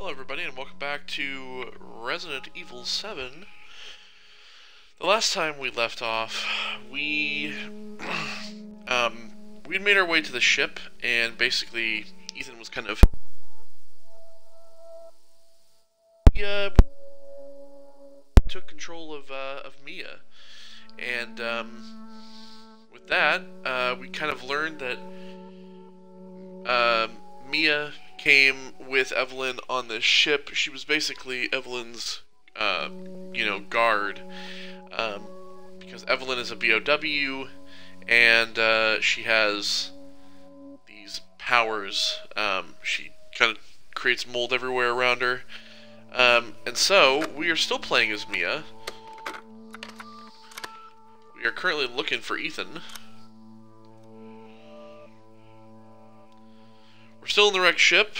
Hello everybody and welcome back to Resident Evil 7. The last time we left off, we we'd made our way to the ship, and basically Ethan was kind of took control of Mia, and with that we kind of learned that Mia came with Evelyn on the ship. She was basically Evelyn's, guard, because Evelyn is a BOW, and she has these powers. She kind of creates mold everywhere around her, and so we are still playing as Mia. We are currently looking for Ethan. We're still in the wrecked ship.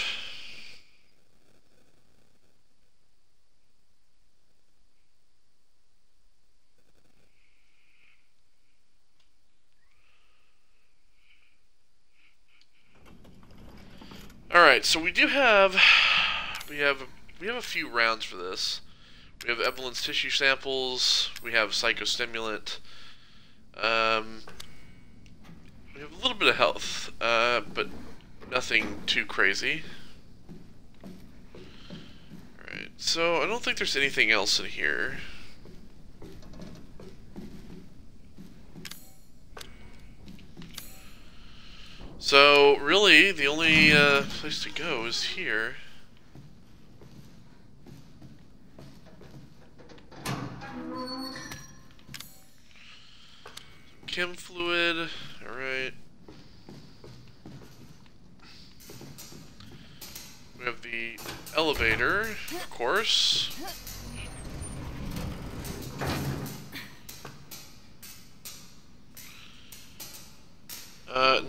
Alright, so we have a few rounds for this. We have Evelyn's tissue samples, we have psychostimulant, we have a little bit of health, but nothing too crazy. Alright, so I don't think there's anything else in here. So, really, the only place to go is here. Chem fluid, alright. We have the elevator, of course.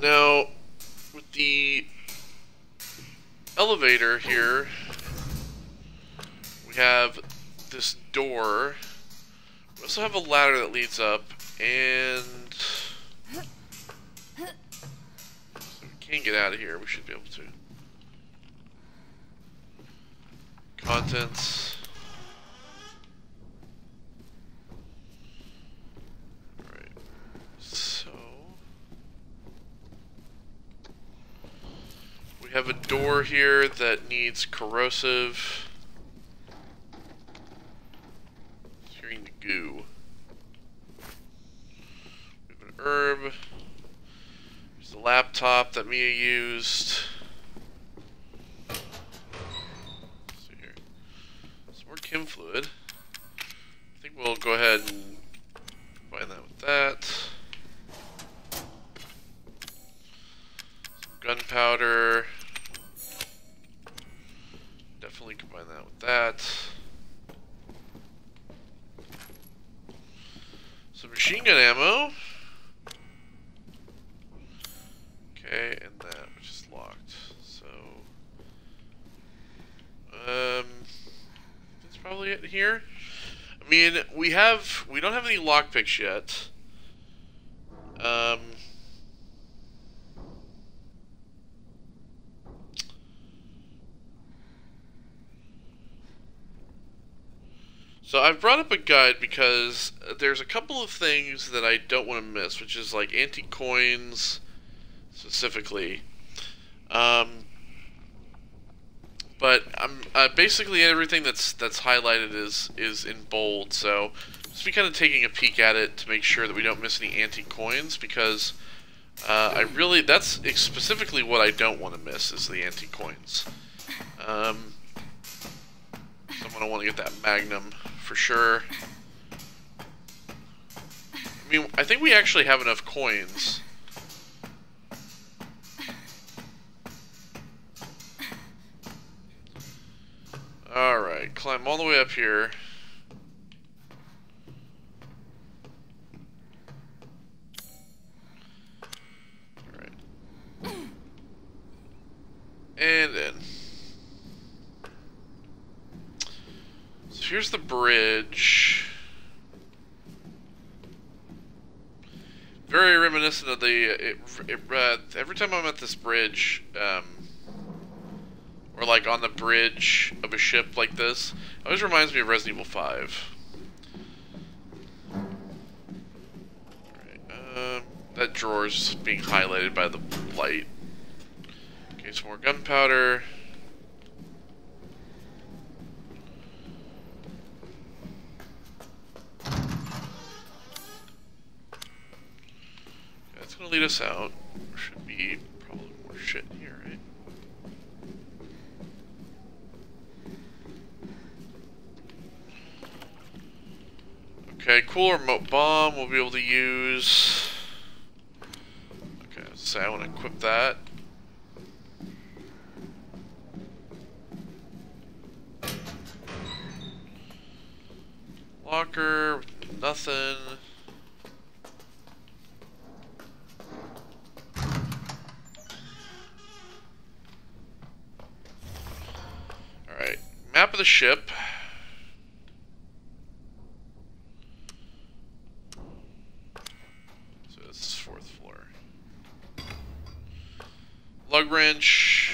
Now, with the elevator here, we have this door. We also have a ladder that leads up, and if we can't get out of here, we should be able to. Contents. Alright. So we have a door here that needs corrosive. Hearing the goo. We have an herb. There's the laptop that Mia used. Chem fluid. I think we'll go ahead and combine that with that. Some gunpowder. Definitely combine that with that. Some machine gun ammo. Okay, and that, which is locked. So, probably it here. I mean, we don't have any lockpicks yet. So I've brought up a guide because there's a couple of things that I don't want to miss, which is like antique coins specifically. But basically everything that's highlighted is in bold, so just be kind of taking a peek at it to make sure that we don't miss any antique coins, because that's specifically what I don't want to miss is the antique coins. So I'm gonna want to get that Magnum for sure. I mean, I think we actually have enough coins. Alright, climb all the way up here. Alright. And then. So here's the bridge. Very reminiscent of the... every time I'm at this bridge, or like on the bridge of a ship like this. It always reminds me of Resident Evil 5. Alright, that drawer is just being highlighted by the light. Okay, some more gunpowder. That's gonna lead us out. There should be probably more shit in here, right? Okay, cool remote bomb we'll be able to use. Okay, so I want to equip that. Locker, nothing. Alright, map of the ship. So this is 4th floor. Lug wrench.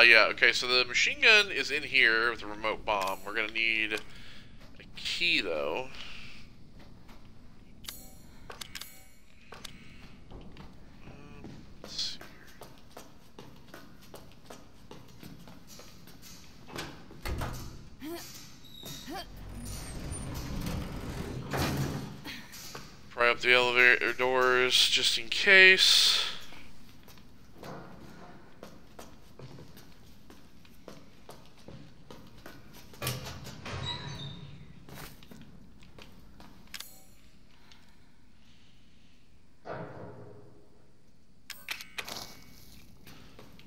Yeah, okay, so the machine gun is in here with the remote bomb. We're gonna need a key, though. Let's see here. Pry up the elevator doors just in case.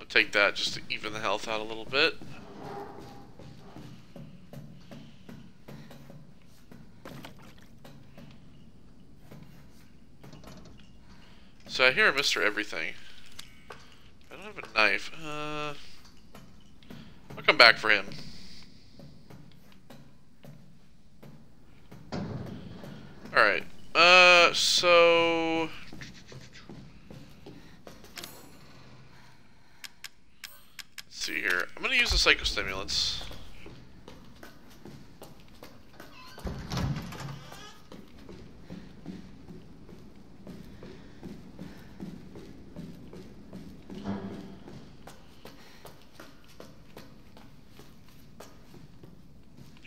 Take that just to even the health out a little bit. So I hear Mr. Everything. I don't have a knife. I'll come back for him. Alright. So... see here. I'm gonna use the psychostimulants.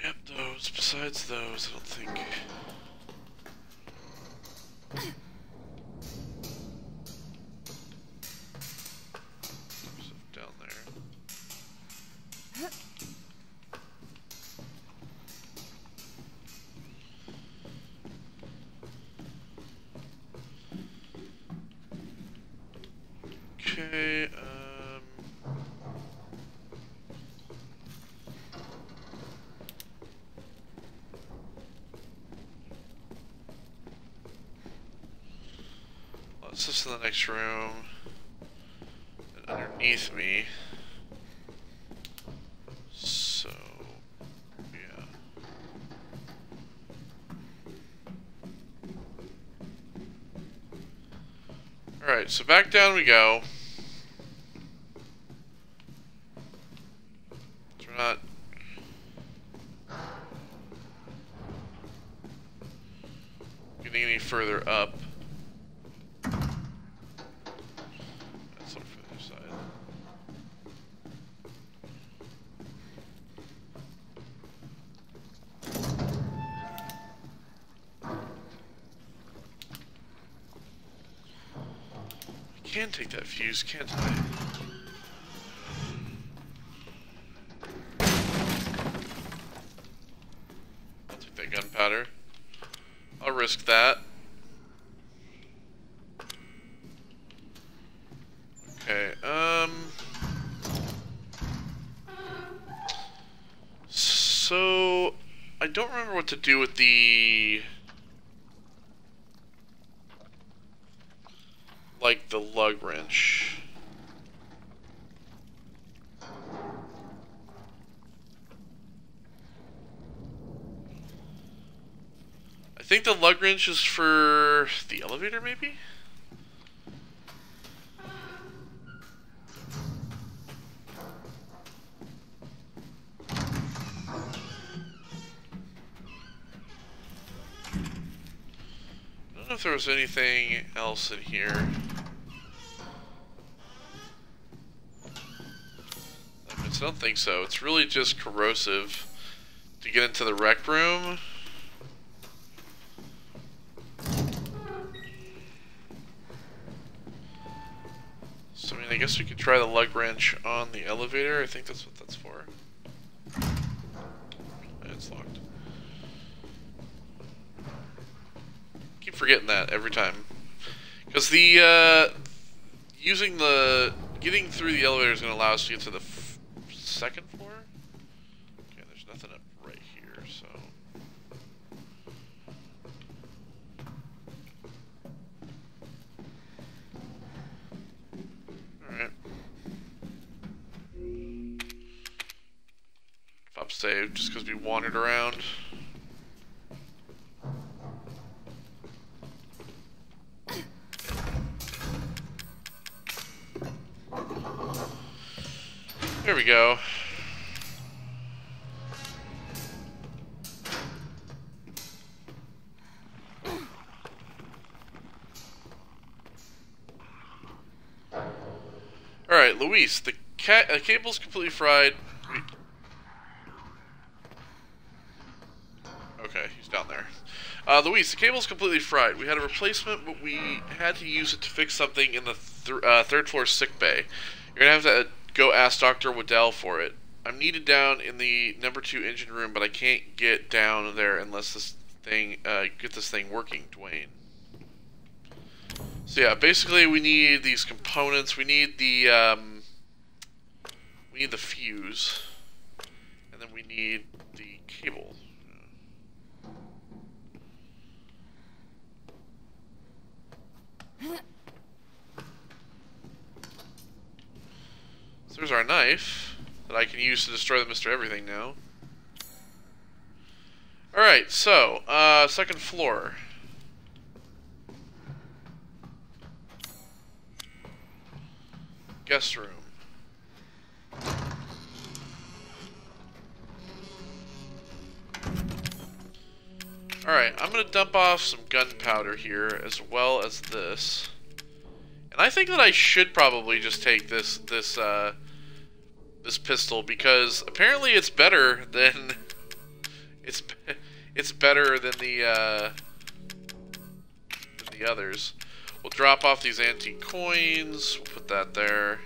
Yep, those. Besides those, I don't think. Stuff down there. Okay, let's just in the next room. And underneath me. So, yeah. Alright, so back down we go. So we're not getting any further up. Let's look for the other side. I can take that fuse, can't I? I'll take that gunpowder. I'll risk that. Okay, so I don't remember what to do with the lug wrench. I think the lug wrench is for the elevator, maybe? if there was anything else in here. I don't think so. It's really just corrosive to get into the rec room. So, I mean, I guess we could try the lug wrench on the elevator. I think that's what that's for. It's locked. Keep forgetting that every time. Because the, getting through the elevator is going to allow us to get to the second floor? Okay, there's nothing up right here, so... Alright. Pop save, just because we wandered around. There we go. Alright, Luis, the cable's completely fried. Okay, he's down there. Luis, the cable's completely fried. We had a replacement, but we had to use it to fix something in the third floor sick bay. You're gonna have to go ask Dr. Waddell for it. I'm needed down in the number 2 engine room, but I can't get down there unless this thing, get this thing working, Dwayne. So yeah, basically we need these components. We need the fuse, and then we need the cable. So there's our knife that I can use to destroy the Mr. Everything now. Alright, so, second floor. Guest room. Alright, I'm gonna dump off some gunpowder here, as well as this. And I think that I should probably just take this pistol, because apparently it's better than... It's better than the others. We'll drop off these antique coins, we'll put that there.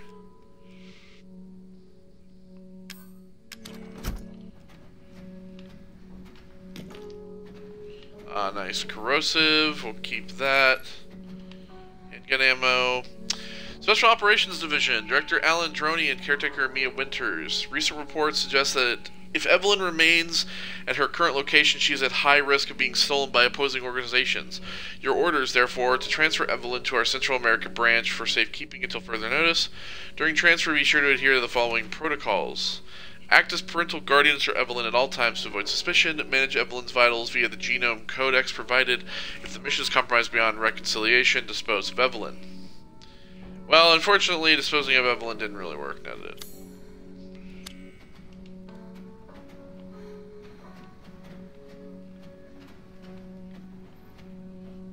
Nice corrosive, we'll keep that. Handgun ammo. Special Operations Division, Director Alan Droney and Caretaker Mia Winters. Recent reports suggest that if Evelyn remains at her current location, she is at high risk of being stolen by opposing organizations. Your orders, therefore, to transfer Evelyn to our Central America branch for safekeeping until further notice. During transfer, be sure to adhere to the following protocols. Act as parental guardians for Evelyn at all times to avoid suspicion. Manage Evelyn's vitals via the genome codex provided. If the mission is compromised beyond reconciliation, dispose of Evelyn. Well, unfortunately, disposing of Evelyn didn't really work, now did it?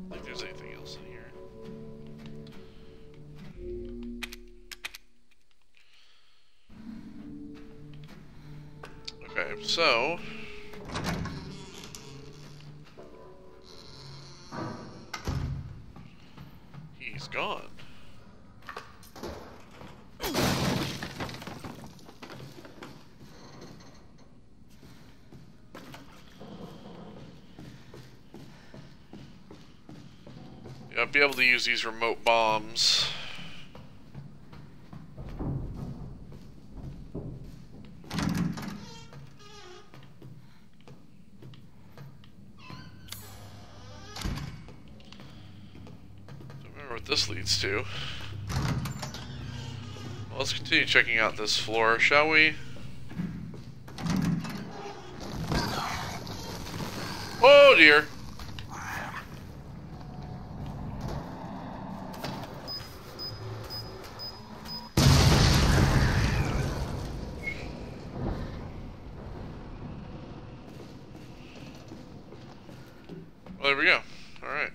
I don't think there's anything else in here. Okay, so... he's gone. Yeah, I'll be able to use these remote bombs. What this leads to. Well, let's continue checking out this floor, shall we? Oh dear! Well, there we go. Alright.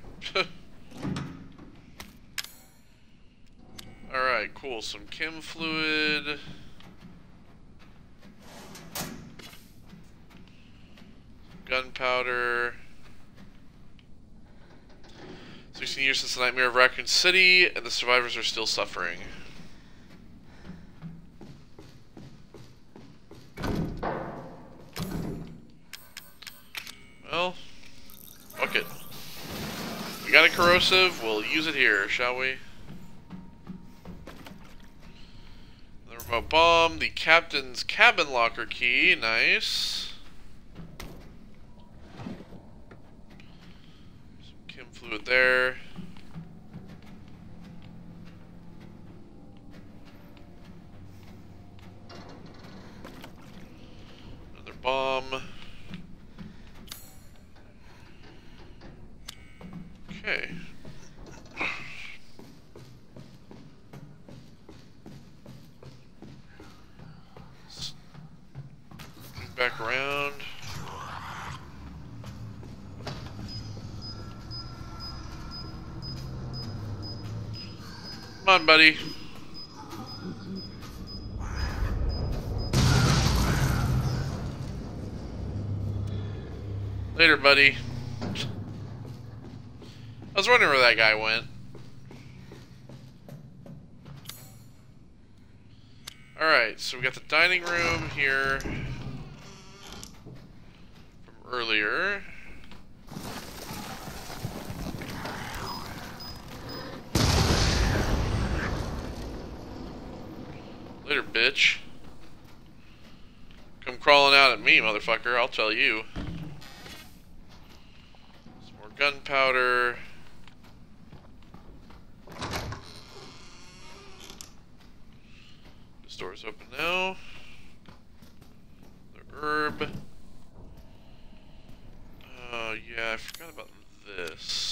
cool. Some chem fluid. Gunpowder. 16 years since the nightmare of Raccoon City, and the survivors are still suffering. Well, fuck it. We got a corrosive, we'll use it here, shall we? The remote bomb, the captain's cabin locker key, nice. Some chem fluid there. Another bomb. Okay. Move back around. Come on, buddy. Later, buddy. I was wondering where that guy went. Alright, so we got the dining room here from earlier. Later, bitch. Come crawling out at me, motherfucker, I'll tell you. Some more gunpowder. This door's open now. The herb. Oh, yeah, I forgot about this.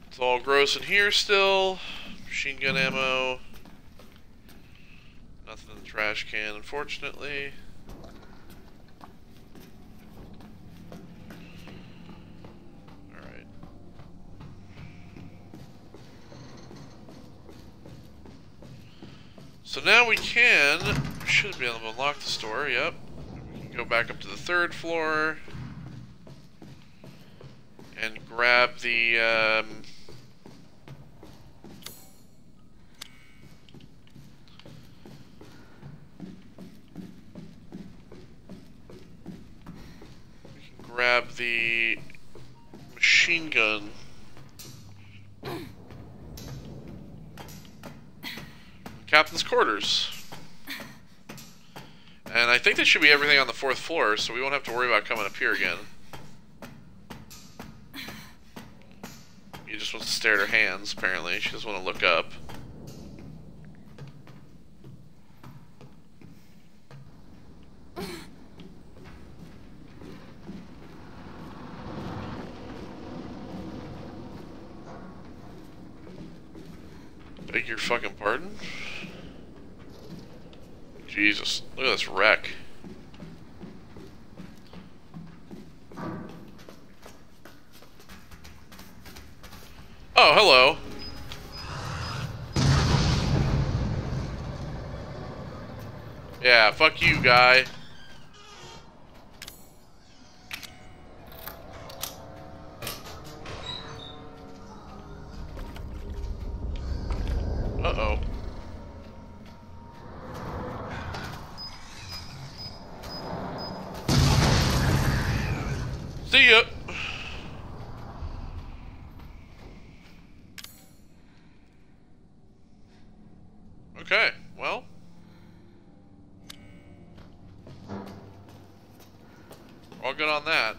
It's all gross in here still. Machine gun ammo. Nothing in the trash can, unfortunately. Alright. So now we should be able to unlock the store, yep. We can go back up to the 3rd floor and grab the, grab the machine gun. Captain's quarters. And I think that should be everything on the 4th floor, so we won't have to worry about coming up here again. She just wants to stare at her hands, apparently. She doesn't want to look up. Beg your fucking pardon? Jesus, look at this wreck. Oh, hello. Yeah, fuck you, guy. Uh-oh. See ya. Okay, well. All good on that.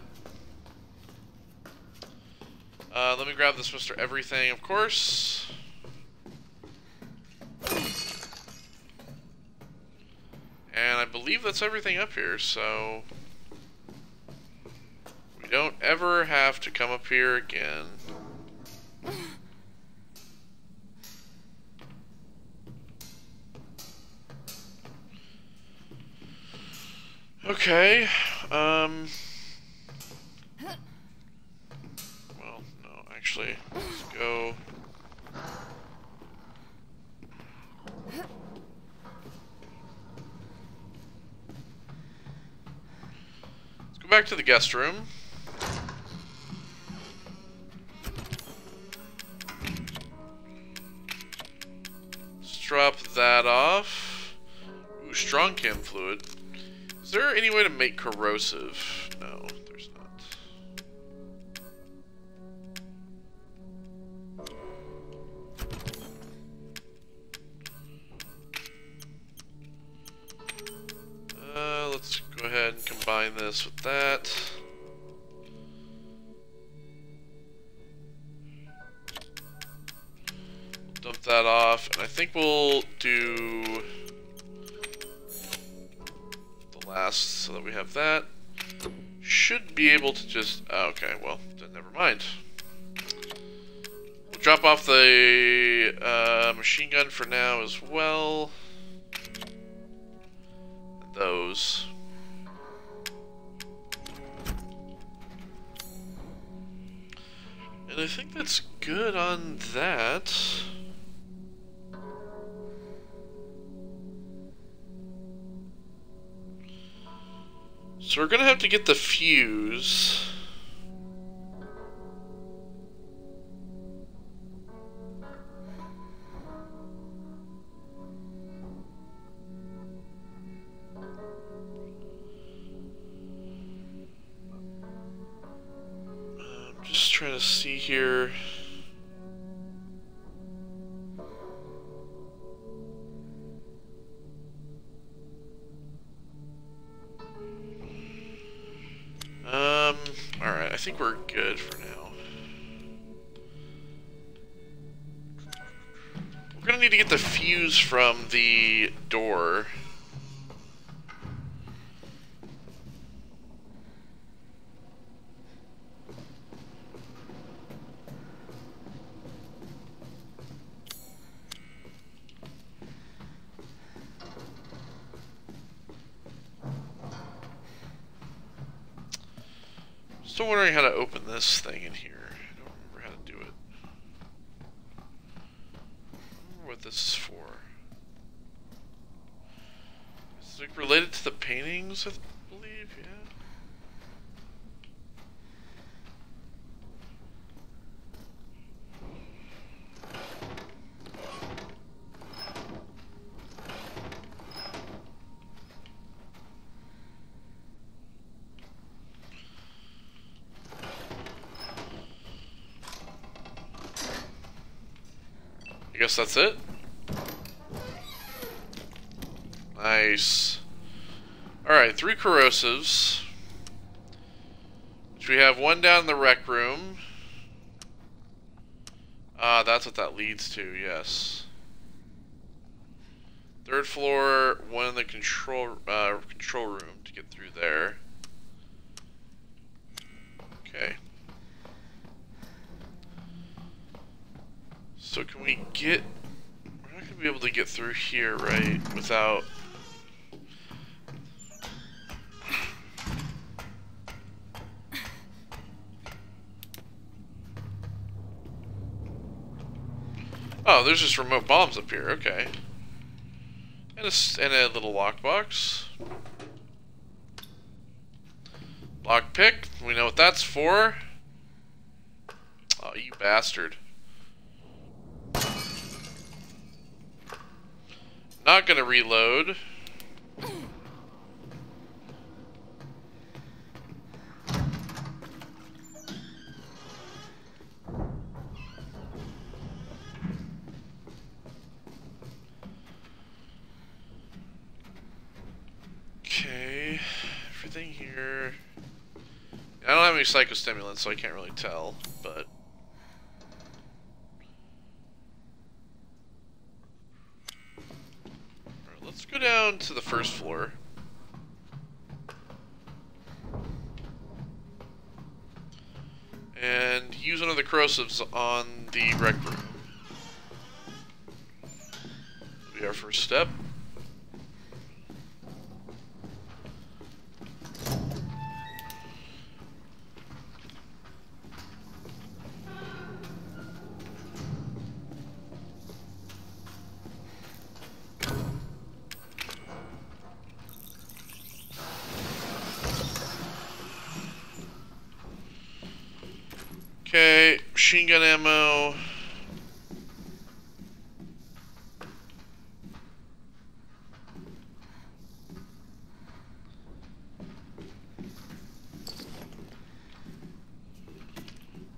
Let me grab this Mr. Everything, of course. And I believe that's everything up here, so we don't ever have to come up here again. Okay, well, no, actually, let's go. Let's go back to the guest room. Let's drop that off. Ooh, strong chem fluid. Is there any way to make corrosive? No, there's not. Let's go ahead and combine this with that. Dump that off, and I think we'll do the last so that we have that. Should be able to just... oh, okay, well, then never mind. We'll drop off the machine gun for now as well. And those. And I think that's good on that. So we're gonna have to get the fuse. I'm just trying to see here. Alright, I think we're good for now. We're gonna need to get the fuse from the door. Still wondering how to open this thing in here. I don't remember how to do it. I don't remember what this is for. Is it related to the paintings, I believe? Yeah. I guess that's it. Nice. Alright, 3 corrosives. Which we have one down in the rec room. Ah, that's what that leads to, yes. 3rd floor, one in the control room to get through there. Okay. So can we get... we're not going to be able to get through here, right? Without... oh, there's just remote bombs up here, okay. And a little lockbox. Lockpick, we know what that's for. Oh, you bastard. Not gonna reload. Okay, everything here. I don't have any psychostimulants, so I can't really tell, but... alright, let's go down to the 1st floor. And use one of the corrosives on the rec room. That'll be our first step. Okay, machine gun ammo.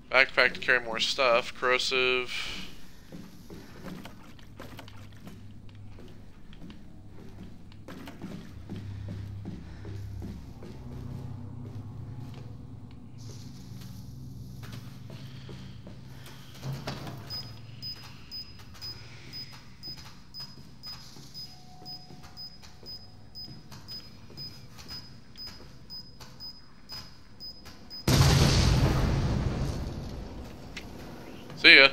Backpack to carry more stuff. Corrosive. See ya.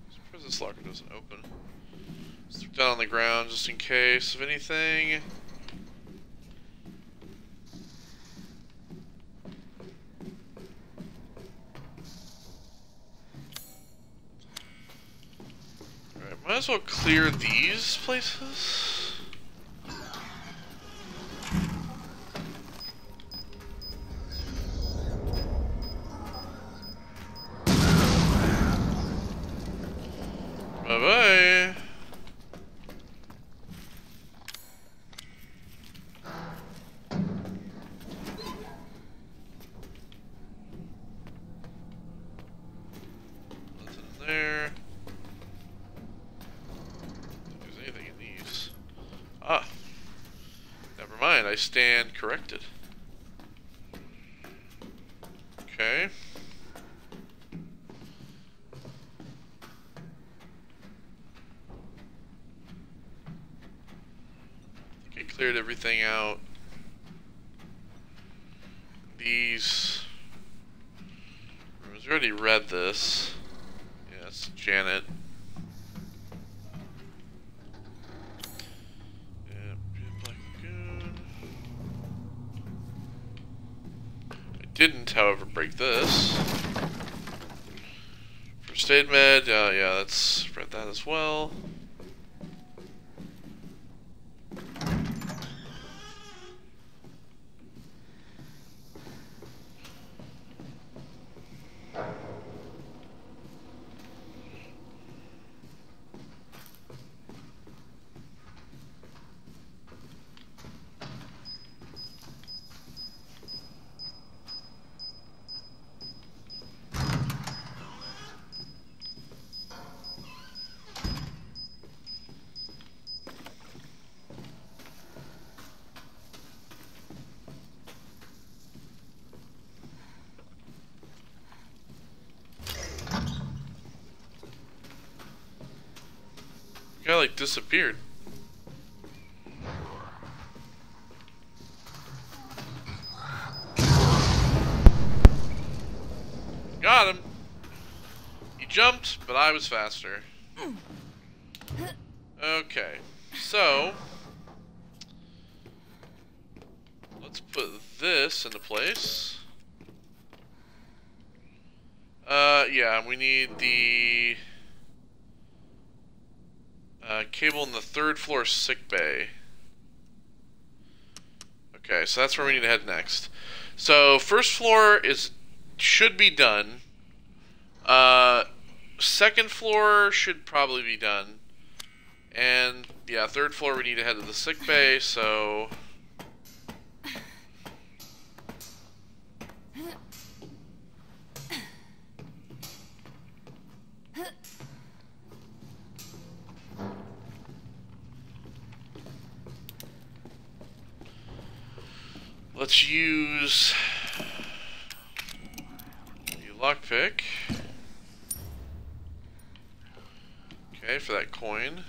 Surprised this locker doesn't open. Let's look down on the ground just in case of anything. Alright, might as well clear these places. Bye-bye. Nothing in there. If there's anything in these. Ah. Never mind, I stand corrected. Okay. Cleared everything out. These rooms, we already read this. Yes, Janet. Yeah, Black Lagoon. I didn't, however, break this. First aid med, yeah, let's read that as well. Guy like disappeared. Got him. He jumped, but I was faster. Okay, so let's put this into place. Yeah, we need the cable in the 3rd floor sick bay. Okay, so that's where we need to head next. So 1st floor should be done. 2nd floor should probably be done. And yeah, 3rd floor we need to head to the sick bay, so let's use the lockpick. Okay, for that coin.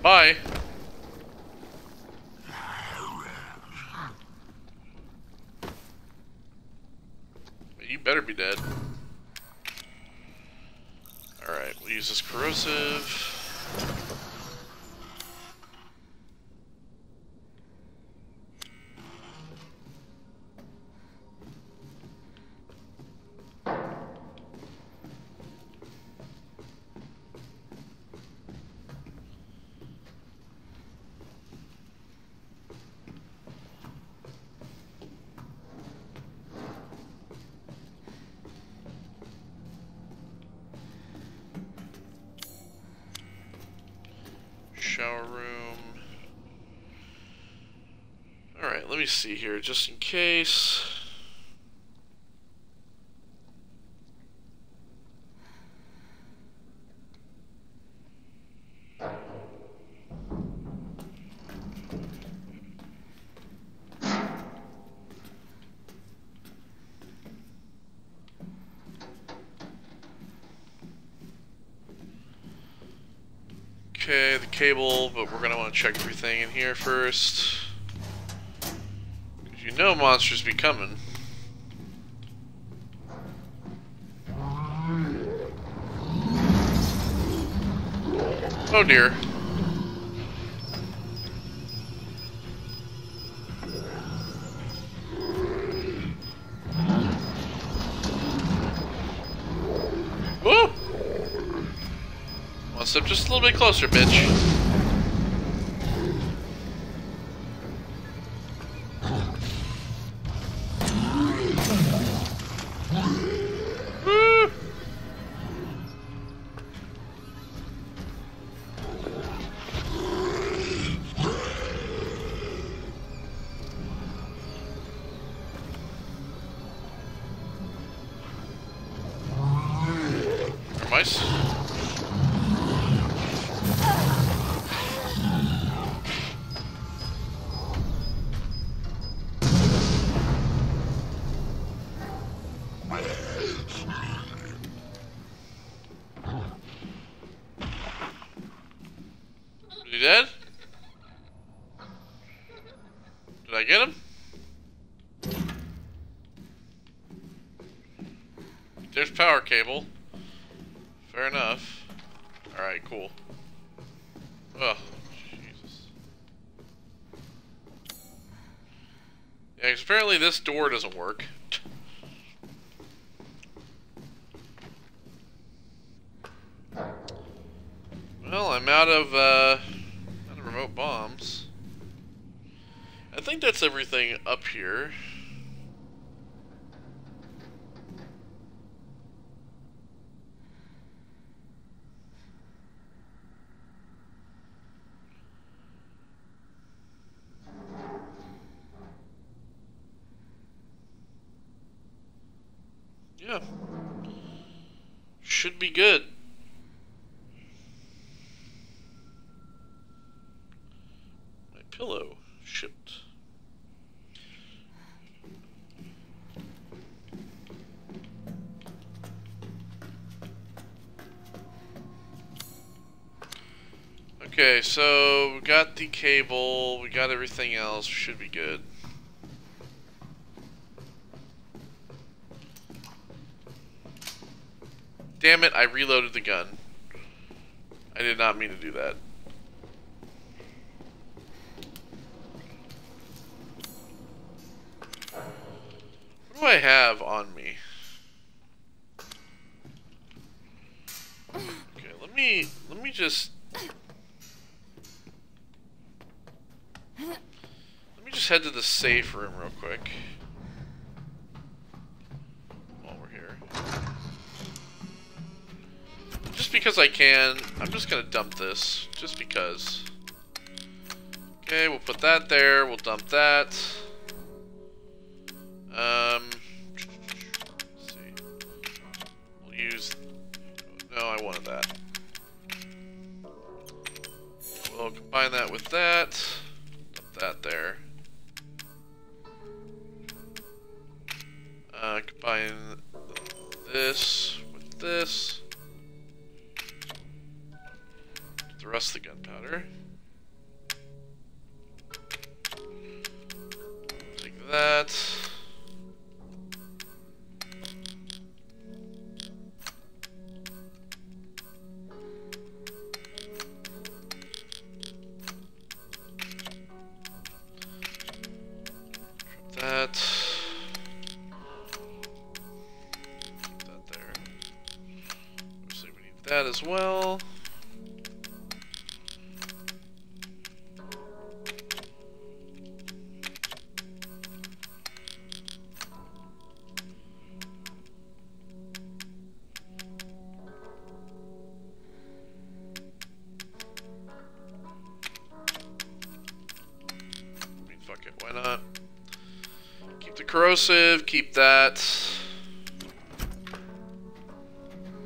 Bye. You better be dead. Alright, we'll use this corrosive. shower room. Alright, let me see here, just in case. Okay, the cable, but we're gonna want to check everything in here first. Because you know monsters be coming. Oh dear. Woo! One step just a little bit closer, bitch. Woo! Are mice? Is he dead? Did I get him? There's power cable. Fair enough. Alright, cool. Oh, Jesus. Yeah, 'cause apparently this door doesn't work. Well, I'm out of remote bombs. I think that's everything up here. Yeah. Should be good. My pillow shipped. Okay, so we got the cable, we got everything else, should be good. Damn it, I reloaded the gun. I did not mean to do that. What do I have on me? Okay, let me just head to the safe room real quick. While we're here. Just because I can, I'm just gonna dump this. Just because. Okay, we'll put that there, we'll dump that. Let's see. We'll use... No, I wanted that. We'll combine that with that. Dump that there. Combine this with this. The rest of the gunpowder. Take that. That. That there. Obviously we need that as well. corrosive, keep that.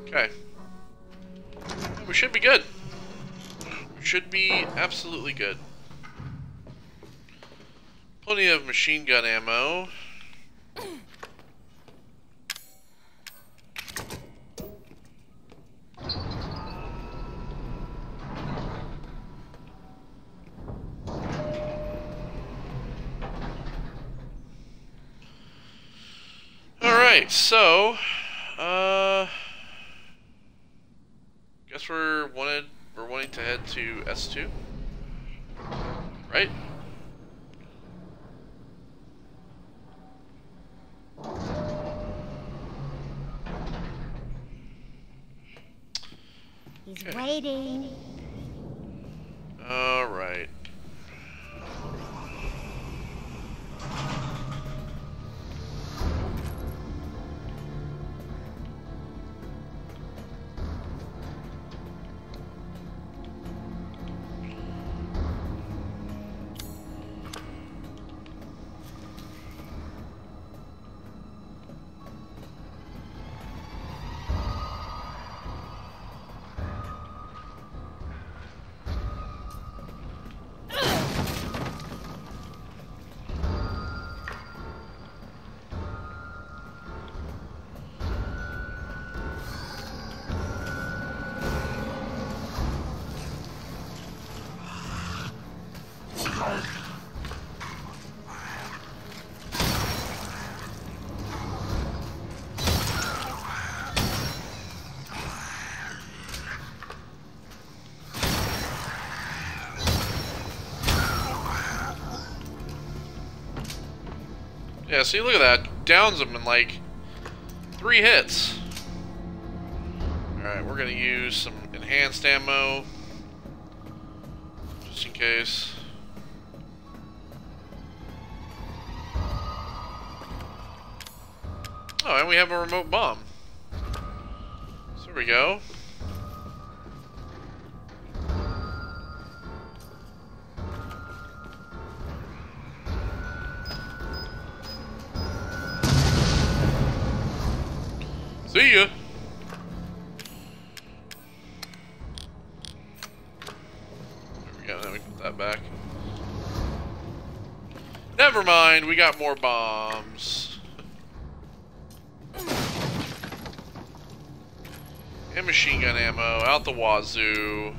Okay. We should be good. We should be absolutely good. Plenty of machine gun ammo. Alright, so guess we're wanting to head to S2. Right? He's waiting. All right. Yeah, see, look at that. Downs him in like 3 hits. Alright, we're gonna use some enhanced ammo. Just in case. Oh, and we have a remote bomb. So there we go. See ya. There we go. Then we put that back. Never mind. We got more bombs. And machine gun ammo out the wazoo.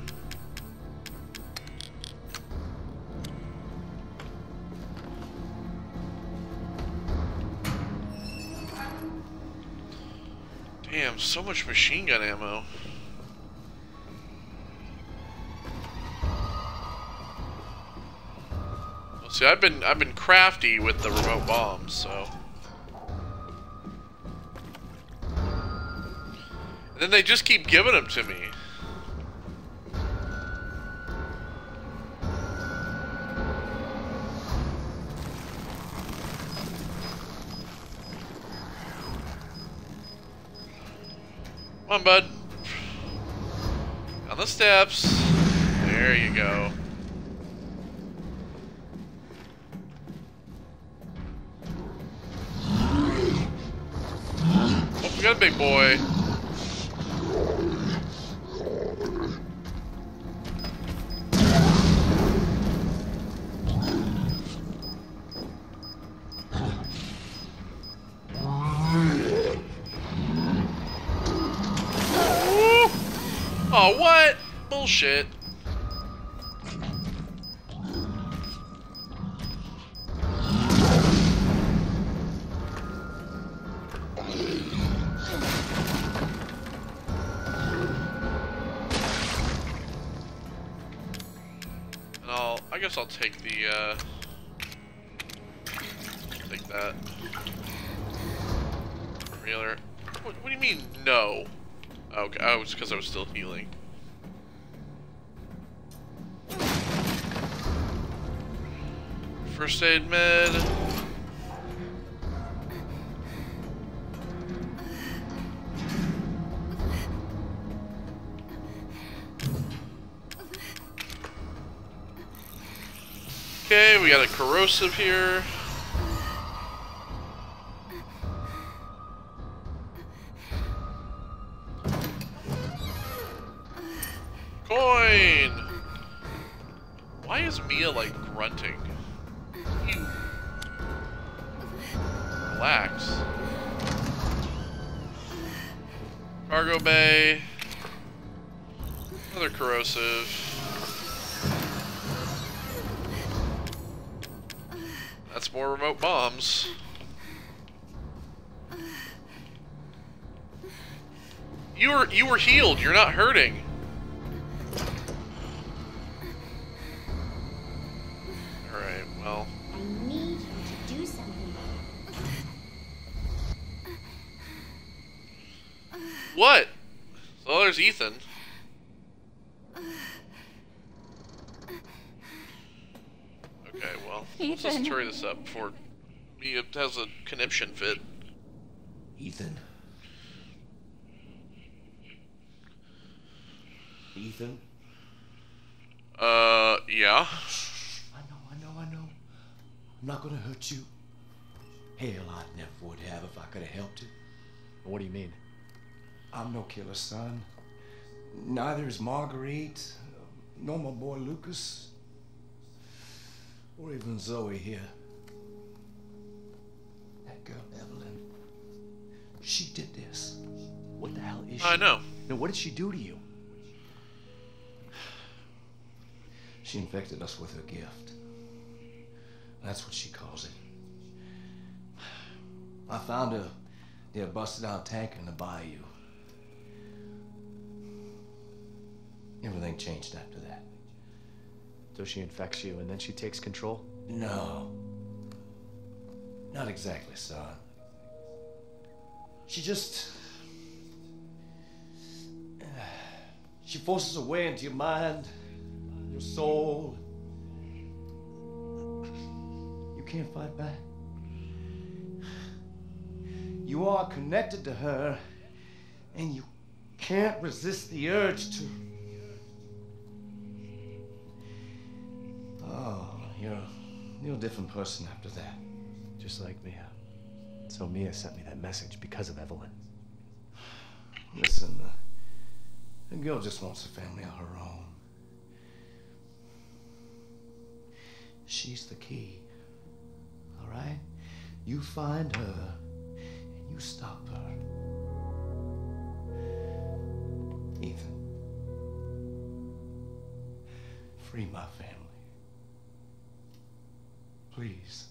Damn, so much machine gun ammo. Well, see, I've been crafty with the remote bombs, so. And then they just keep giving them to me. Come on, bud. Down the steps. There you go. Oh, we got a big boy. Oh, what? Bullshit. And I guess I'll take the, take that. Realer. What do you mean, no? Okay, oh, it's because I was still healing. First aid med. Okay, we got a corrosive here. Coin! Why is Mia, like, grunting? You... Relax. Cargo bay. Another corrosive. That's more remote bombs. You were healed. You're not hurting. All right. Well. I need you to do something. What? So there's Ethan. Okay. Well, let's just hurry this up before he has a conniption fit. Ethan. Ethan? Yeah. I know. I'm not gonna hurt you. Hell, I'd never would have if I could have helped you. What do you mean? I'm no killer, son. Neither is Marguerite, nor my boy Lucas, or even Zoe here. That girl, Evelyn, she did this. What the hell is she? I know. No, what did she do to you? She infected us with her gift. That's what she calls it. I found her near a busted out tanker in the bayou. Everything changed after that. So she infects you and then she takes control? No. Not exactly, son. She just... she forces her way into your mind, your soul. You can't fight back. You are connected to her, and you can't resist the urge to... Oh, you're a different person after that. Just like Mia. So Mia sent me that message because of Evelyn. Listen, the girl just wants a family of her own. She's the key, all right? You find her, and you stop her. Ethan, free my family. Please.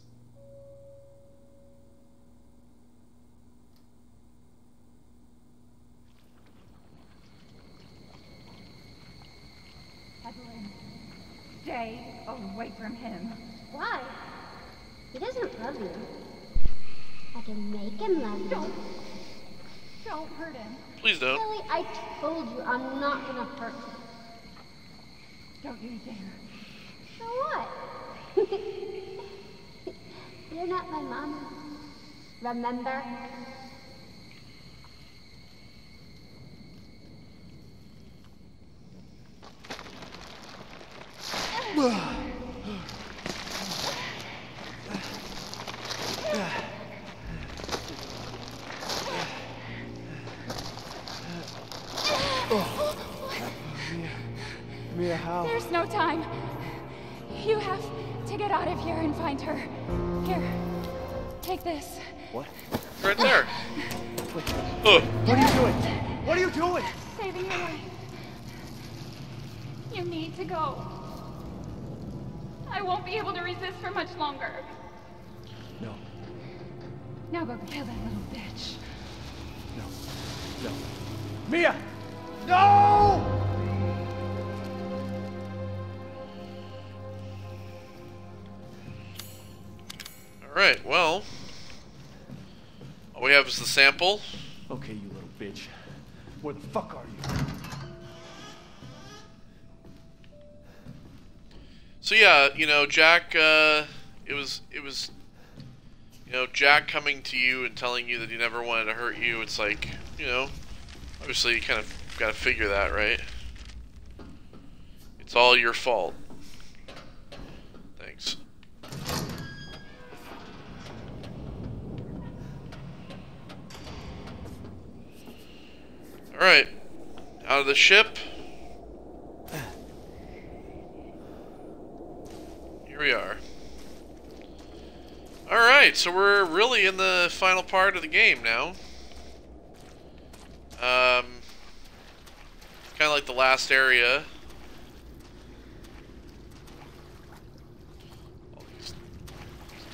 Evelyn, stay away from him. Why? He doesn't love you. I can make him love you. Don't hurt him. Please don't. Lily, I told you I'm not gonna hurt you. Don't you dare. So what? You're not my mama. Remember? Mia, how? There's no time. You have to get out of here and find her. Here, take this. What? Right there. What are you doing? What are you doing? Saving your life. You need to go. I won't be able to resist for much longer. No, Now go kill that little bitch. no. Mia! No! Alright, well. All we have is the sample. Okay, you little bitch. Where the fuck are you? So yeah, you know, Jack, it was, you know, Jack coming to you and telling you that he never wanted to hurt you. It's like, you know, obviously you kind of got to figure that, right? It's all your fault. Thanks. Alright, out of the ship. Here we are. Alright, so we're really in the final part of the game now. Kind of like the last area. All these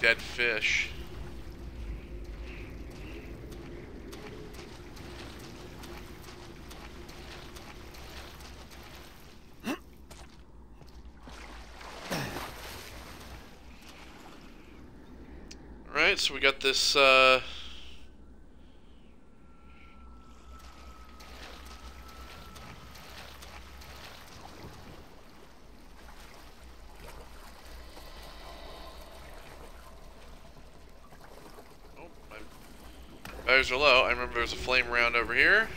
dead fish. Alright, so we got this, oh, my batteries are low. I remember there's a flame round over here.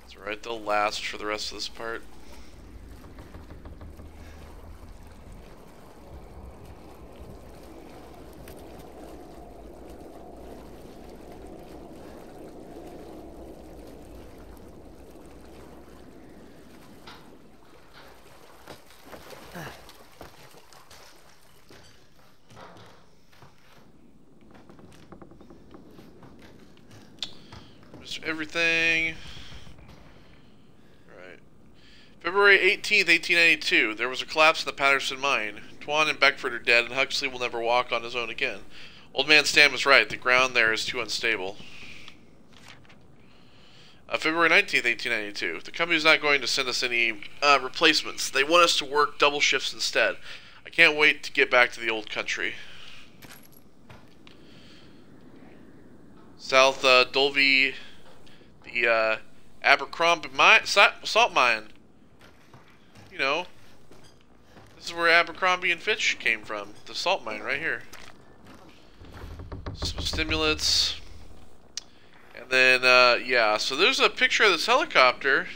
That's right, they'll last for the rest of this part. Everything. Right. February 18th, 1892. There was a collapse in the Patterson mine. Tuan and Beckford are dead, and Huxley will never walk on his own again. Old man Stan was right. The ground there is too unstable. February 19th, 1892. The company's not going to send us any replacements. They want us to work double shifts instead. I can't wait to get back to the old country. South Dulvey, the Abercrombie salt mine. You know, this is where Abercrombie and Fitch came from. The salt mine right here. Some stimulants. And then, yeah, so there's a picture of this helicopter.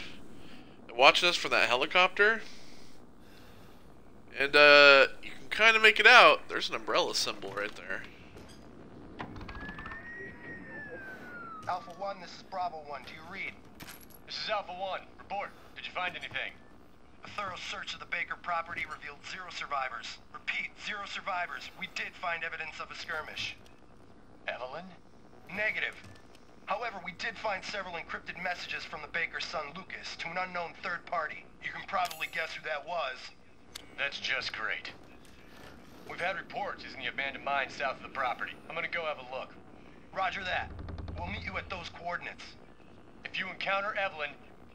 Watching us from that helicopter. And, you can kind of make it out. There's an umbrella symbol right there. Alpha 1, this is Bravo 1. Do you read? This is Alpha 1. Report. Did you find anything? A thorough search of the Baker property revealed 0 survivors. Repeat, 0 survivors. We did find evidence of a skirmish. Evelyn? Negative. However, we did find several encrypted messages from the Baker's son Lucas to an unknown third party. You can probably guess who that was. That's just great. We've had reports using the abandoned mine south of the property. I'm gonna go have a look. Roger that. We'll meet you at those coordinates. If you encounter Evelyn,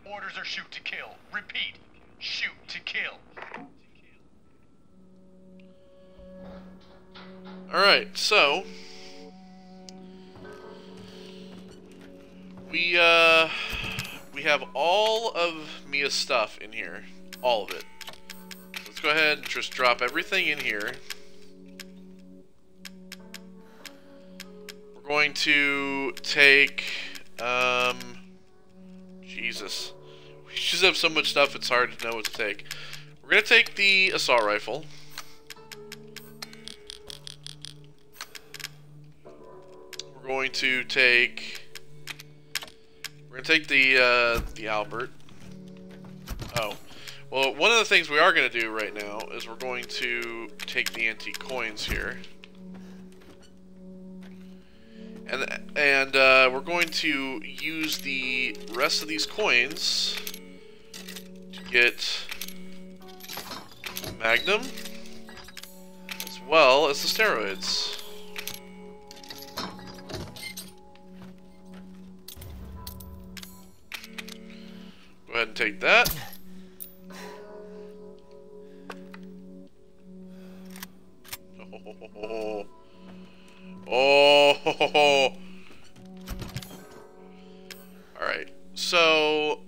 orders are shoot to kill. Repeat, shoot to kill. Alright, so we have all of Mia's stuff in here. All of it. Let's go ahead and just drop everything in here. We're going to take, Jesus. We just have so much stuff, it's hard to know what to take. We're going to take the assault rifle. We're going to take the Albert. Oh. Well, one of the things we are going to do right now is we're going to take the antique coins here. And we're going to use the rest of these coins to get Magnum as well as the steroids. Go ahead and take that. Oh. Alright, so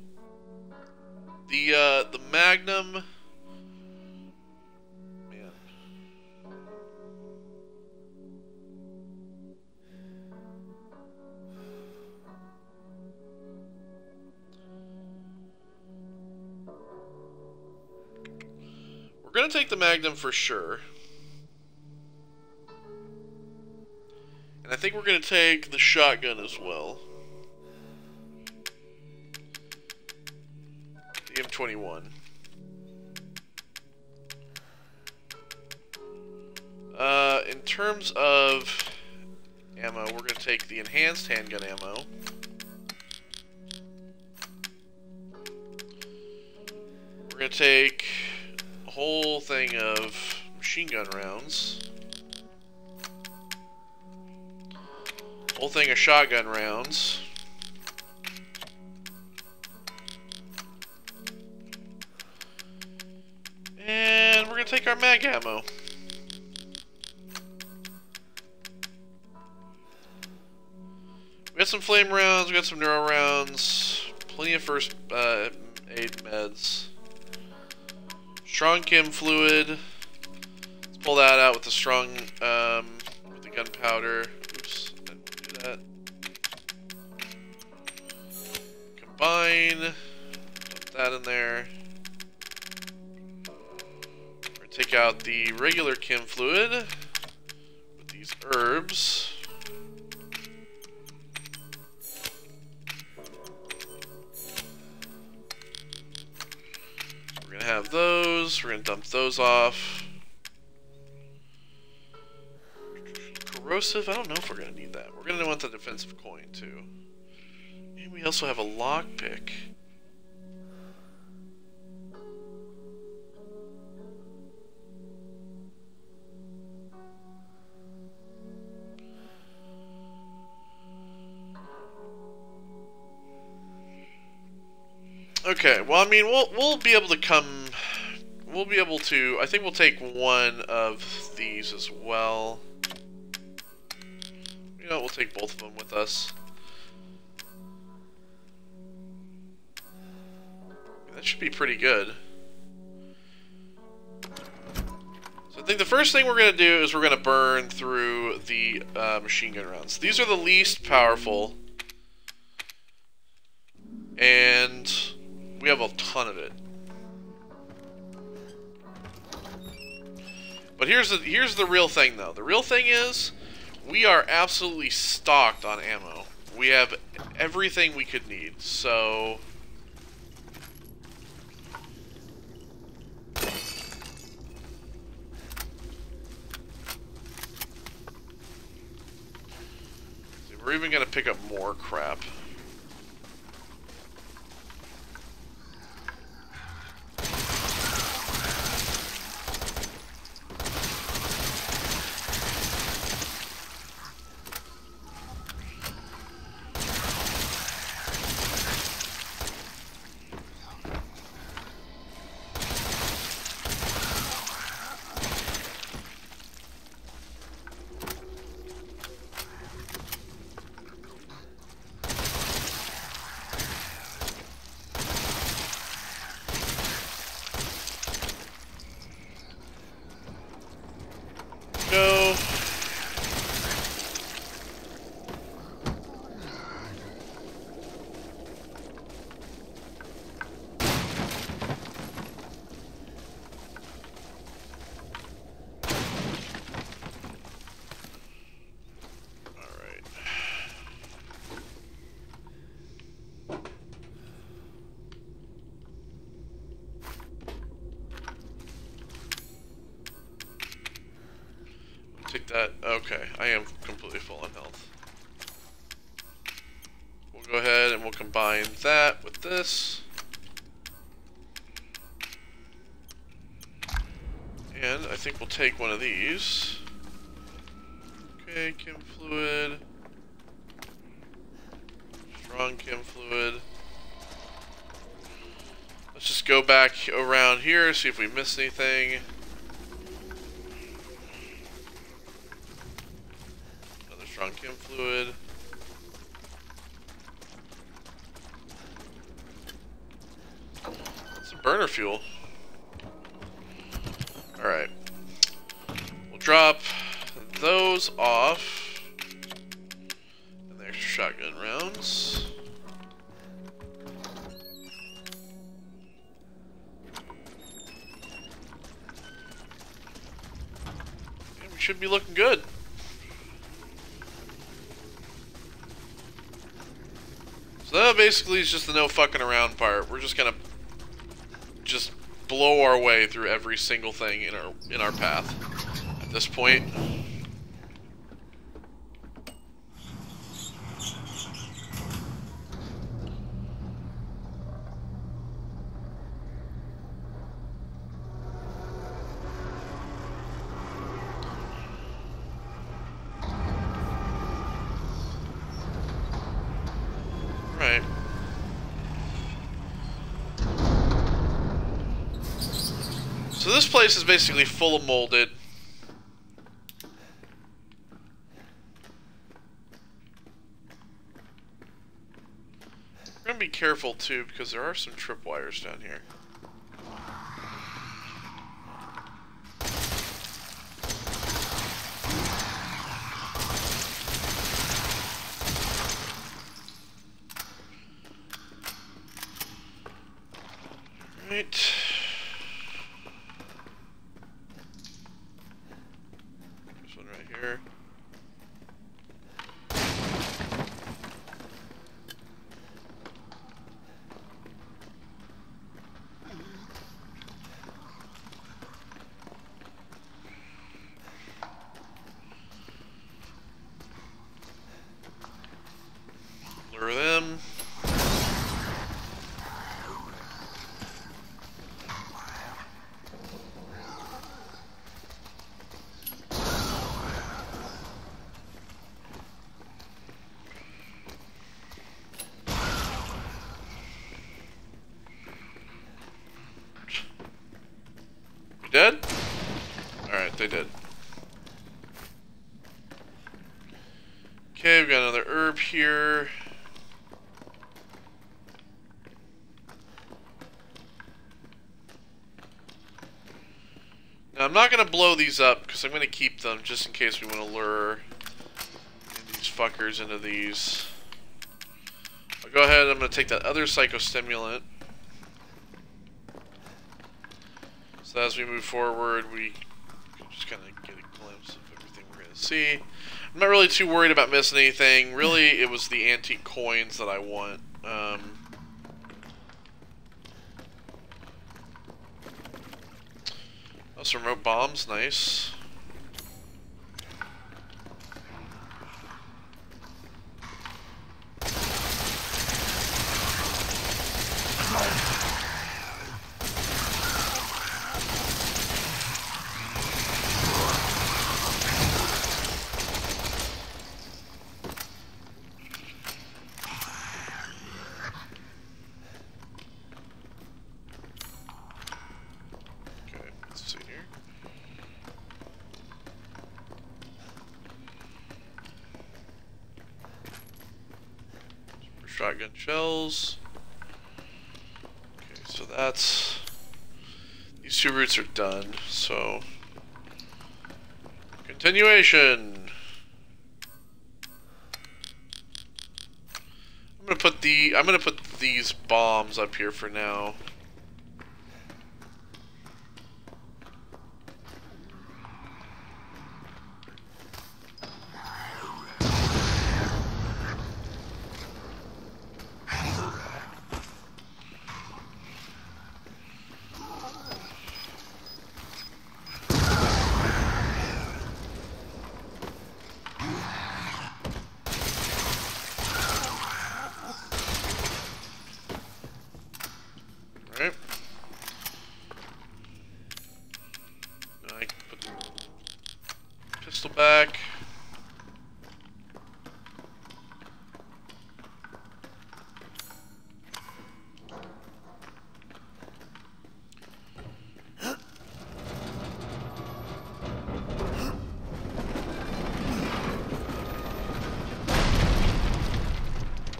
the Magnum, man. We're gonna take the Magnum for sure. And I think we're going to take the shotgun as well. The MiG-21. In terms of ammo, we're going to take the enhanced handgun ammo. We're going to take a whole thing of machine gun rounds. A whole thing of shotgun rounds. And we're going to take our mag ammo. We got some flame rounds, we got some neuro rounds, plenty of first aid meds. Strong chem fluid. Let's pull that out with the strong, with the gunpowder. Oops, I didn't do that. Combine. Put that in there. We're gonna take out the regular chem fluid with these herbs. Have those. We're gonna dump those off. Corrosive. I don't know if we're gonna need that. We're gonna want the defensive coin too. And we also have a lockpick. Okay, well, I mean, we'll be able to come. We'll be able to. I think we'll take one of these as well. You know, we'll take both of them with us. That should be pretty good. So I think the first thing we're gonna do is we're gonna burn through the machine gun rounds. These are the least powerful, and we have a ton of it. But here's the real thing though. The real thing is we are absolutely stocked on ammo. We have everything we could need. So we're even gonna pick up more crap. Go. Take that. Okay, I am completely full on health. We'll go ahead and we'll combine that with this. And I think we'll take one of these. Okay, chem fluid. Strong chem fluid. Let's just go back around here, see if we missed anything. Strong chem fluid. Some burner fuel. Alright. We'll drop those off. And the extra shotgun rounds. And we should be looking good. So that basically is just the no fucking around part. We're just gonna just blow our way through every single thing in our path at this point. Right. So this place is basically full of molded. We're gonna be careful too because there are some tripwires down here. Right. This one right here. Lure them. You dead? Alright, they did. Okay, we've got another herb here. Now, I'm not going to blow these up because I'm going to keep them just in case we want to lure these fuckers into these. I'll go ahead, I'm going to take that other psychostimulant. So as we move forward, we can just kind of get a glimpse of everything we're going to see. I'm not really too worried about missing anything. Really, it was the antique coins that I want. Oh, some remote bombs, nice. Shotgun shells. Okay, so that's... These two routes are done, so... Continuation! I'm gonna put these bombs up here for now. Alright. Now I can put the pistol back.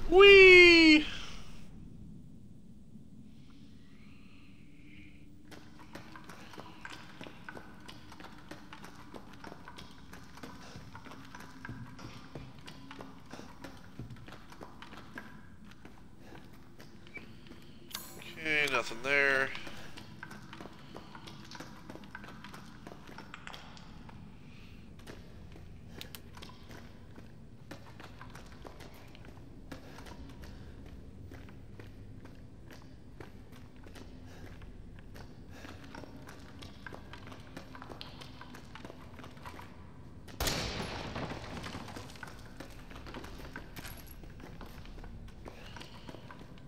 Whee! Okay, nothing there.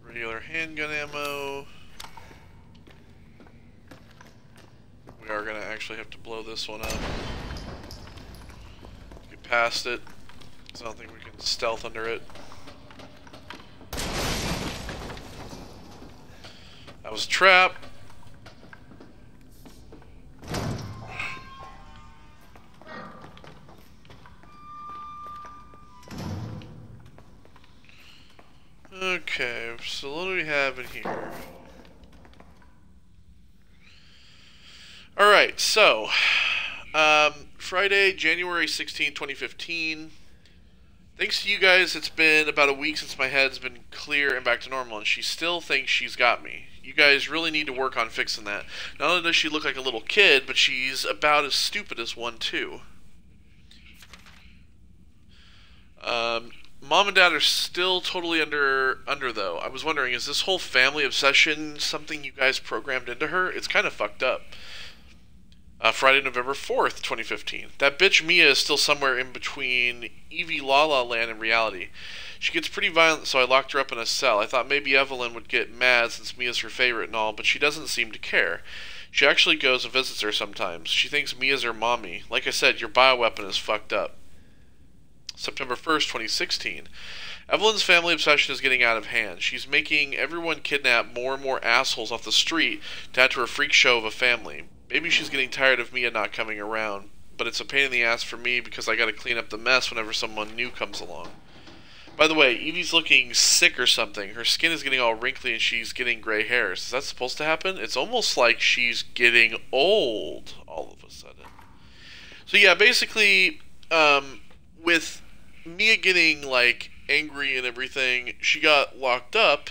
Regular handgun ammo. We are gonna actually have to blow this one up. Get past it, because I don't think we can stealth under it. That was a trap. Okay, so what do we have in here? Alright, so Friday, January 16, 2015. Thanks to you guys, it's been about a week since my head's been clear and back to normal, and she still thinks she's got me. You guys really need to work on fixing that. Not only does she look like a little kid, but she's about as stupid as one, too. Mom and Dad are still totally under though. I was wondering, is this whole family obsession something you guys programmed into her? It's kind of fucked up. Friday, November 4th, 2015. That bitch Mia is still somewhere in between Evie La La Land and reality. She gets pretty violent, so I locked her up in a cell. I thought maybe Evelyn would get mad since Mia's her favorite and all, but she doesn't seem to care. She actually goes and visits her sometimes. She thinks Mia's her mommy. Like I said, your bioweapon is fucked up. September 1st, 2016. Evelyn's family obsession is getting out of hand. She's making everyone kidnap more and more assholes off the street to add to her freak show of a family. Maybe she's getting tired of Mia not coming around, but it's a pain in the ass for me because I gotta clean up the mess whenever someone new comes along. By the way, Evie's looking sick or something. Her skin is getting all wrinkly and she's getting gray hairs. Is that supposed to happen? It's almost like she's getting old all of a sudden. So yeah, basically, with Mia getting, like, angry and everything, she got locked up,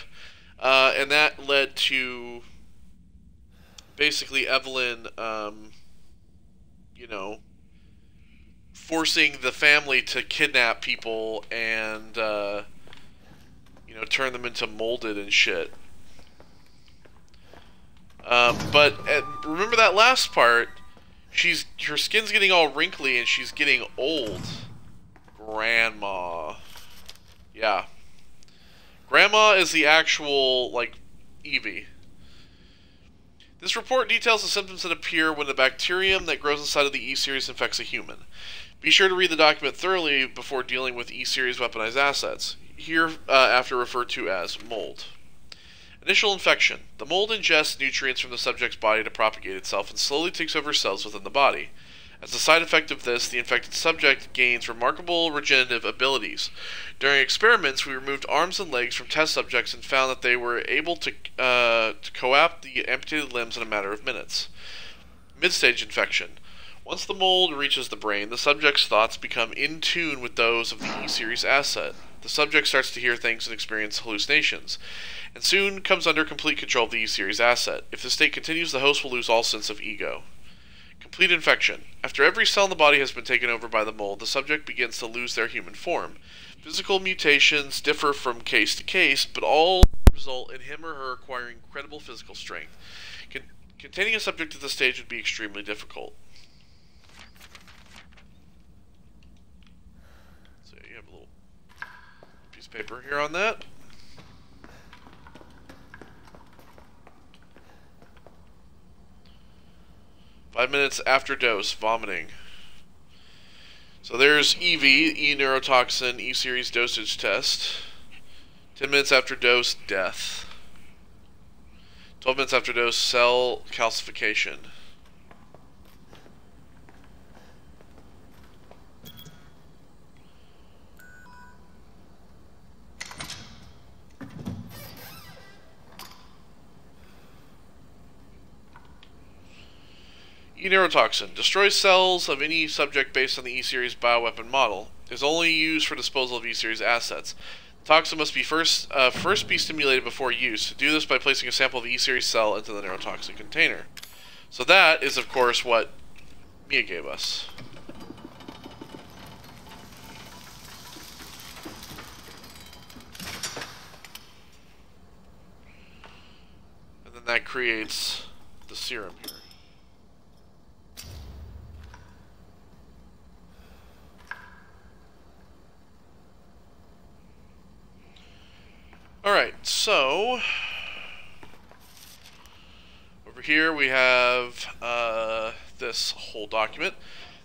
and that led to basically Evelyn, you know, forcing the family to kidnap people and, you know, turn them into molded and shit. But remember that last part, her skin's getting all wrinkly and she's getting old. Grandma. Yeah. Grandma is the actual, like, Evie. This report details the symptoms that appear when the bacterium that grows inside of the E-Series infects a human. Be sure to read the document thoroughly before dealing with E-Series weaponized assets, here after referred to as mold. Initial infection. The mold ingests nutrients from the subject's body to propagate itself and slowly takes over cells within the body. As a side effect of this, the infected subject gains remarkable regenerative abilities. During experiments, we removed arms and legs from test subjects and found that they were able to co-opt the amputated limbs in a matter of minutes. Mid-stage infection. Once the mold reaches the brain, the subject's thoughts become in tune with those of the E-Series asset. The subject starts to hear things and experience hallucinations, and soon comes under complete control of the E-Series asset. If the state continues, the host will lose all sense of ego. Complete infection. After every cell in the body has been taken over by the mold, the subject begins to lose their human form. Physical mutations differ from case to case, but all result in him or her acquiring incredible physical strength. Containing a subject at this stage would be extremely difficult. So you have a little piece of paper here on that. "5 minutes after dose, vomiting." So there's Evie, E-neurotoxin, E-Series dosage test. 10 minutes after dose, death. 12 minutes after dose, cell calcification. E-neurotoxin destroys cells of any subject based on the E-Series bioweapon model. It is only used for disposal of E-Series assets. The toxin must be first be stimulated before use. Do this by placing a sample of the E-Series cell into the neurotoxin container. So that is, of course, what Mia gave us. And then that creates the serum here. Alright, So over here we have this whole document.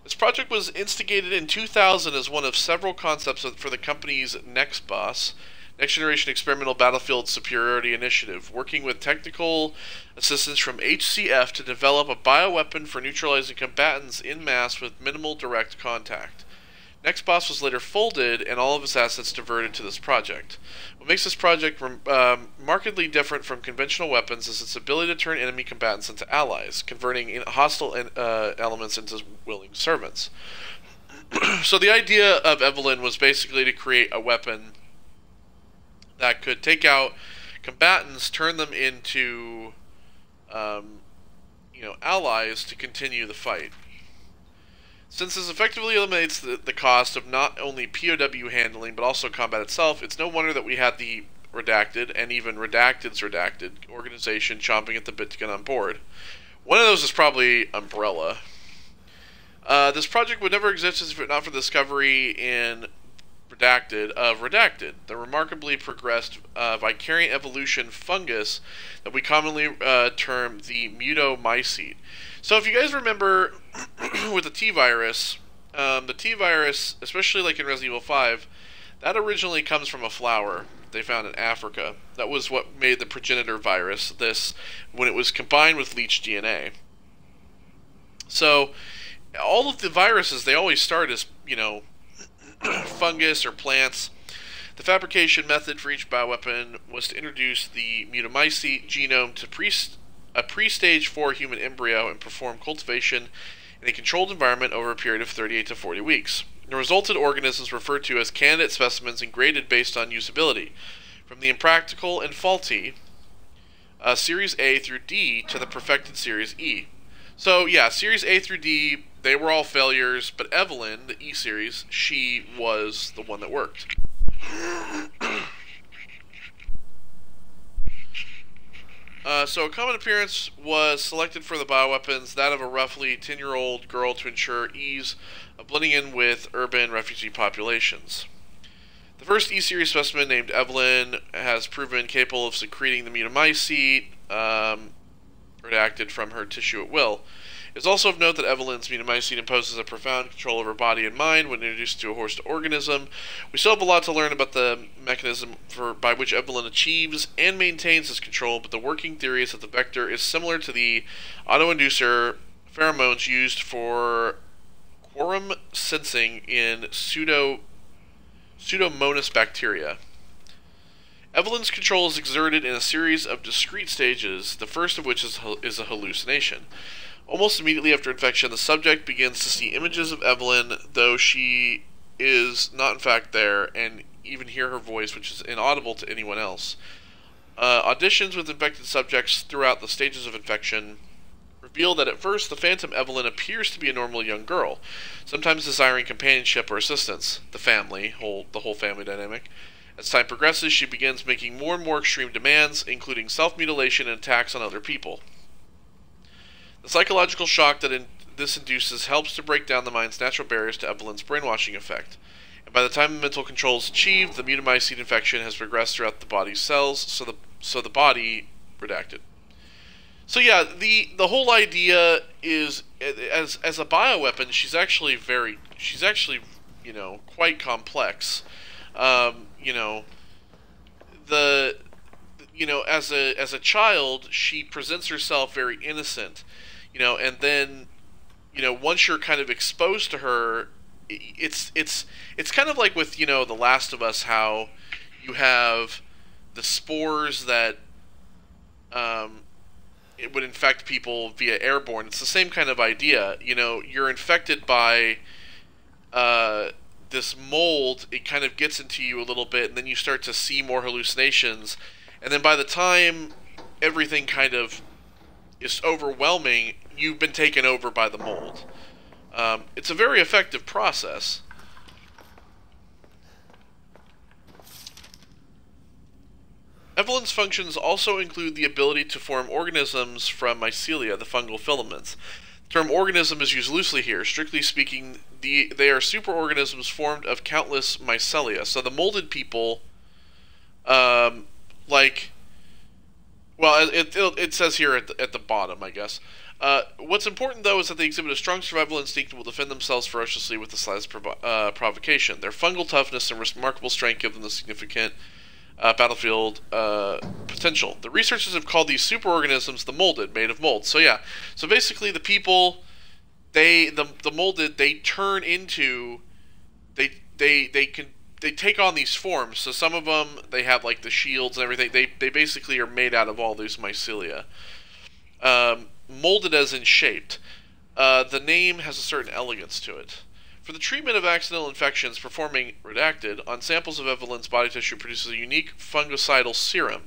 This project was instigated in 2000 as one of several concepts for the company's NextBoss, Next Generation Experimental Battlefield Superiority Initiative, working with technical assistance from HCF to develop a bioweapon for neutralizing combatants en masse with minimal direct contact. NextBoss was later folded and all of its assets diverted to this project. What makes this project markedly different from conventional weapons is its ability to turn enemy combatants into allies, converting hostile elements into willing servants. So the idea of Evelyn was basically to create a weapon that could take out combatants, turn them into allies to continue the fight. Since this effectively eliminates the cost of not only POW handling, but also combat itself, it's no wonder that we had the Redacted, and even Redacted's Redacted, organization chomping at the bit to get on board. One of those is probably Umbrella. This project would never exist if not for the discovery in Redacted, the remarkably progressed Vicariant evolution fungus that we commonly term the mutomycete. So if you guys remember with the T-virus, especially like in Resident Evil 5, that originally comes from a flower they found in Africa. That was what made the progenitor virus, this, when it was combined with leech DNA. So all of the viruses, they always start as, fungus or plants. The fabrication method for each bioweapon was to introduce the mutomycete genome to a pre-stage 4 human embryo and perform cultivation in a controlled environment over a period of 38 to 40 weeks. The resulted organisms referred to as candidate specimens and graded based on usability, from the impractical and faulty Series A through D to the perfected Series E. So yeah, Series A through D, they were all failures, but Evelyn, the E series, she was the one that worked. So a common appearance was selected for the bioweapons, that of a roughly 10-year-old girl to ensure ease of blending in with urban refugee populations. The first E-series specimen, named Evelyn, has proven capable of secreting the mutomycete, redacted from her tissue at will. It is also of note that Evelyn's mutomycete imposes a profound control over body and mind when introduced to a host organism. We still have a lot to learn about the mechanism by which Evelyn achieves and maintains this control, but the working theory is that the vector is similar to the autoinducer pheromones used for quorum sensing in Pseudomonas bacteria. Evelyn's control is exerted in a series of discrete stages, the first of which is a hallucination. Almost immediately after infection, the subject begins to see images of Evelyn, though she is not in fact there, and even hear her voice, which is inaudible to anyone else. Auditions with infected subjects throughout the stages of infection reveal that at first the phantom Evelyn appears to be a normal young girl, sometimes desiring companionship or assistance, the whole family dynamic. As time progresses, she begins making more and more extreme demands, including self-mutilation and attacks on other people. The psychological shock that this induces helps to break down the mind's natural barriers to Evelyn's brainwashing effect. And by the time the mental control is achieved, the mutomycete infection has progressed throughout the body's cells, so the body redacted. So yeah, the whole idea is, as a bioweapon, she's actually quite complex. As a child, she presents herself very innocent, and then, once you're kind of exposed to her, it's kind of like with, The Last of Us, how you have the spores that, it would infect people via airborne. It's the same kind of idea. You're infected by this mold. It kind of gets into you a little bit, and then you start to see more hallucinations, and then by the time everything kind of is overwhelming, you've been taken over by the mold. It's a very effective process. Evelyn's functions also include the ability to form organisms from mycelia, the fungal filaments. The term organism is used loosely here. Strictly speaking, they are superorganisms formed of countless mycelia. So the molded people, like, well, it says here at the bottom, I guess. What's important, though, is that they exhibit a strong survival instinct and will defend themselves ferociously with the slightest provocation. Their fungal toughness and remarkable strength give them the significant battlefield potential. The researchers have called these superorganisms the molded, made of mold. So yeah, so basically the people, the molded, they turn into, they take on these forms. So some of them, they have like the shields and everything. They basically are made out of all these mycelia. Molded as in shaped. The name has a certain elegance to it. For the treatment of accidental infections, performing Redacted on samples of Evelyn's body tissue produces a unique fungicidal serum.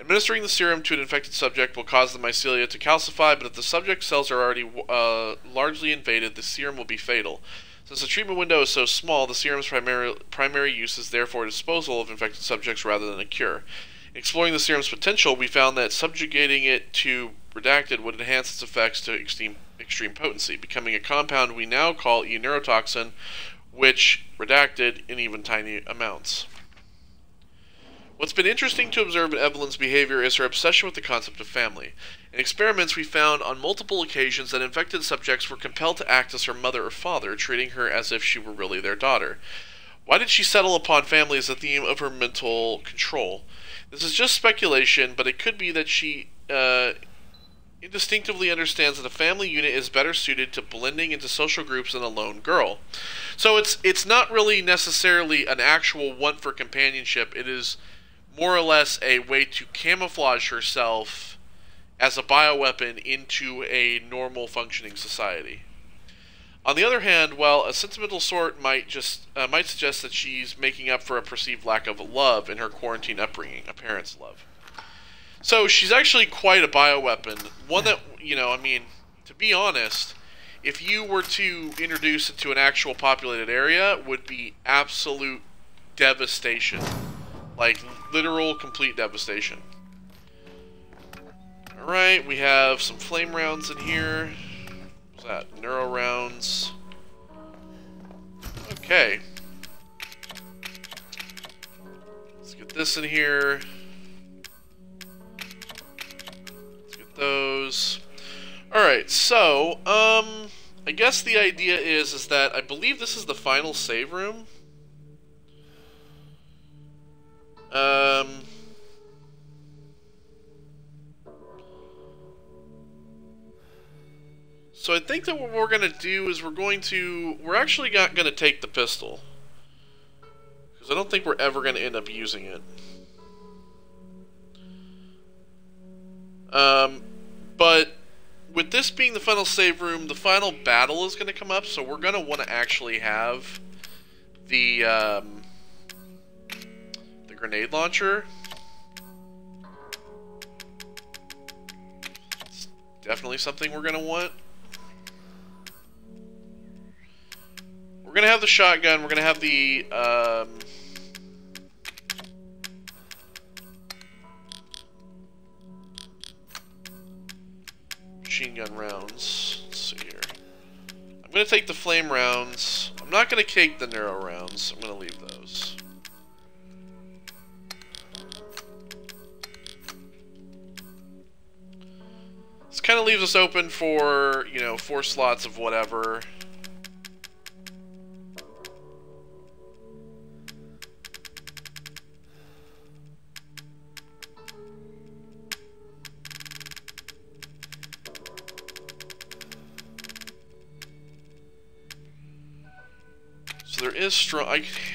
Administering the serum to an infected subject will cause the mycelia to calcify, but if the subject's cells are already largely invaded, the serum will be fatal. Since the treatment window is so small, the serum's primary use is therefore disposal of infected subjects rather than a cure. In exploring the serum's potential, we found that subjugating it to Redacted would enhance its effects to extreme potency, becoming a compound we now call e-neurotoxin, which Redacted in even tiny amounts. What's been interesting to observe in Evelyn's behavior is her obsession with the concept of family. In experiments, we found on multiple occasions that infected subjects were compelled to act as her mother or father, treating her as if she were really their daughter. Why did she settle upon family as a theme of her mental control? This is just speculation, but it could be that she instinctively understands that a family unit is better suited to blending into social groups than a lone girl. So it's not really necessarily an actual want for companionship. It is more or less a way to camouflage herself as a bioweapon into a normal functioning society. On the other hand, while a sentimental sort might suggest that she's making up for a perceived lack of love in her quarantine upbringing, a parent's love. So she's actually quite a bioweapon. One that, you know, I mean, to be honest, if you were to introduce it to an actual populated area, would be absolute devastation. Like, literal, complete devastation. Alright, we have some flame rounds in here. What's that? Neuro rounds. Okay. Let's get this in here. Those. Alright, so, I guess the idea is that I believe this is the final save room. So I think that what we're going to do is we're actually not going to take the pistol. Because I don't think we're ever going to end up using it. But with this being the final save room, the final battle is going to come up, so we're going to want to actually have the grenade launcher. It's definitely something we're going to want. We're going to have the shotgun, we're going to have the machine gun rounds. Let's see here. I'm going to take the flame rounds. I'm not going to take the neuro rounds. I'm going to leave those. This kind of leaves us open for, you know, 4 slots of whatever. There is strong.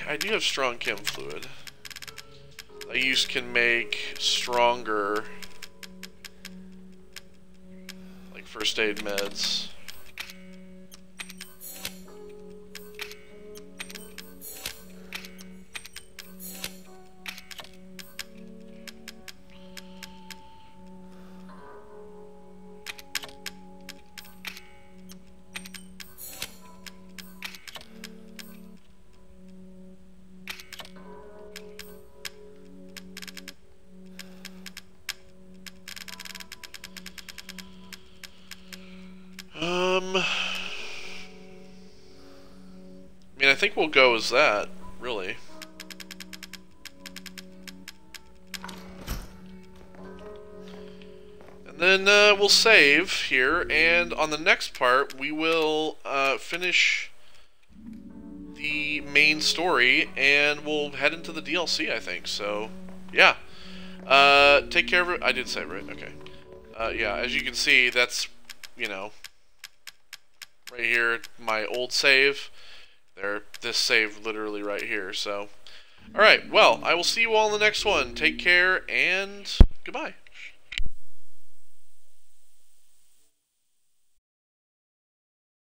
I do have strong chem fluid. I can make stronger, like first aid meds. I think we'll go as that, really. And then we'll save here, and on the next part, we will finish the main story, and we'll head into the DLC, I think. So, yeah. Take care of it. I did save it, okay. Yeah, as you can see, that's, you know, right here, my old save. This save literally right here, so. Alright, well, I will see you all in the next one. Take care, and goodbye.